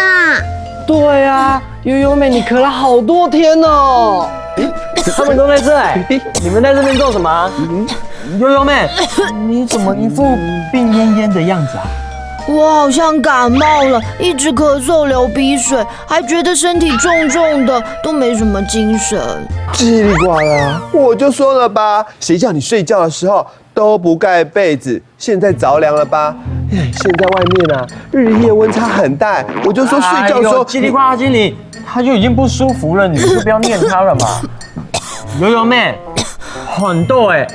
啊？对啊，悠悠妹，你咳了好多天哦。他们都在这哎，你们在这边做什么啊？悠悠妹，你怎么一副病恹恹的样子啊？我好像感冒了，一直咳嗽、流鼻水，还觉得身体重重的，都没什么精神。叽里呱啦，我就说了吧，谁叫你睡觉的时候都不盖被子？现在着凉了吧？现在外面啊，日夜温差很大，我就说睡觉的时候，叽里呱啦经理，他就已经不舒服了，你就不要念他了嘛。悠悠妹，很多爱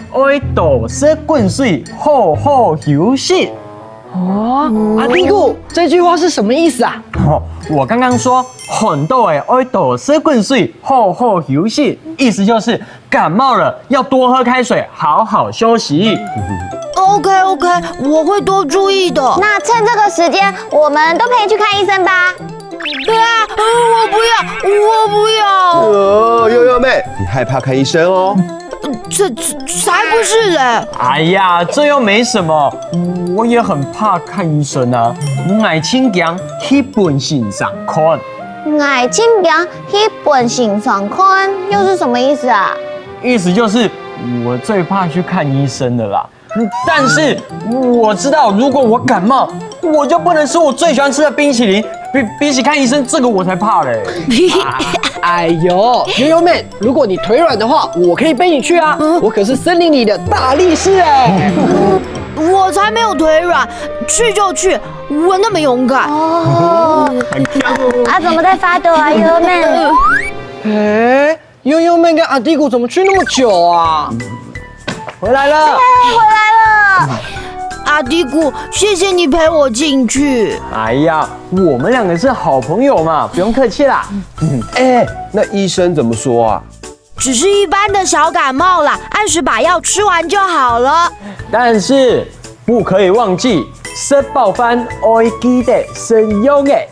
多些滚水，好好休息。哦，阿迪古，这句话是什么意思啊？我刚刚说很多爱多些滚水，好好休息，意思就是感冒了要多喝开水，好好休息。OK， 我会多注意的。那趁这个时间，我们都陪你去看医生吧。我不要。悠悠妹，你害怕看医生哦？这才不是嘞！哎呀，这又没什么，我也很怕看医生啊。爱请强去本性上看。爱请假去本性上看，又是什么意思啊？意思就是我最怕去看医生的啦。但是我知道，如果我感冒，我就不能吃我最喜欢吃的冰淇淋。比起看医生，这个我才怕嘞。哎呦，悠悠妹，如果你腿软的话，我可以背你去啊！我可是森林里的大力士哎！我才没有腿软，去就去，我那么勇敢。怎么在发抖啊，悠悠妹？哎，悠悠妹跟阿迪古怎么去那么久啊？回来了，回来了。阿迪古，谢谢你陪我进去。哎呀，我们两个是好朋友嘛，不用客气啦。那医生怎么说啊？只是一般的小感冒啦，按时把药吃完就好了。但是不可以忘记吃饱饭要记得食药嘅。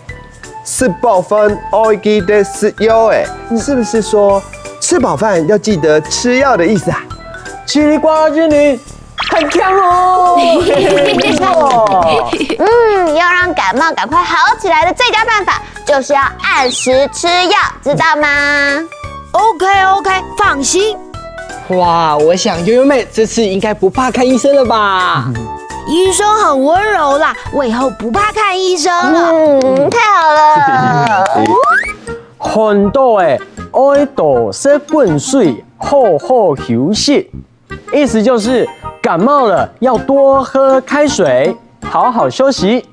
吃饱饭要记得吃药，是不是说吃饱饭要记得吃药的意思啊？叽里呱啦经理很强哦，没错。要让感冒赶快好起来的最佳办法，就是要按时吃药，知道吗？ OK， 放心。哇，我想悠悠妹这次应该不怕看医生了吧？医生很温柔啦，我以后不怕看医生了。太好了。很多爱多些滚水，好好休息。意思就是感冒了要多喝开水，好好休息。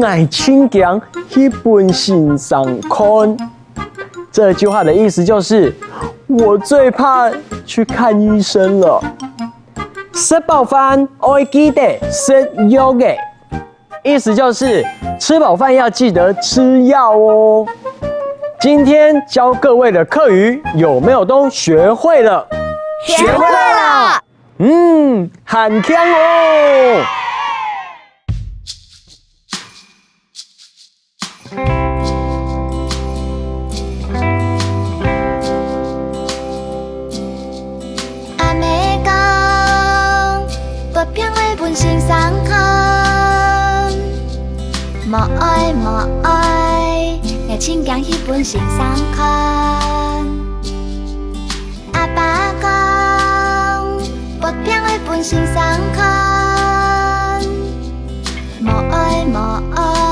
爱请强去本性上看。这句话的意思就是，我最怕去看医生了。吃饱饭要记得吃药嘅，意思就是吃饱饭要记得吃药哦。今天教各位的课语有没有都学会了？学会了。很强哦。阿妹讲，不偏爱本性上看，莫爱，也请讲去本性上看。阿爸讲，不偏爱本性上看，莫爱。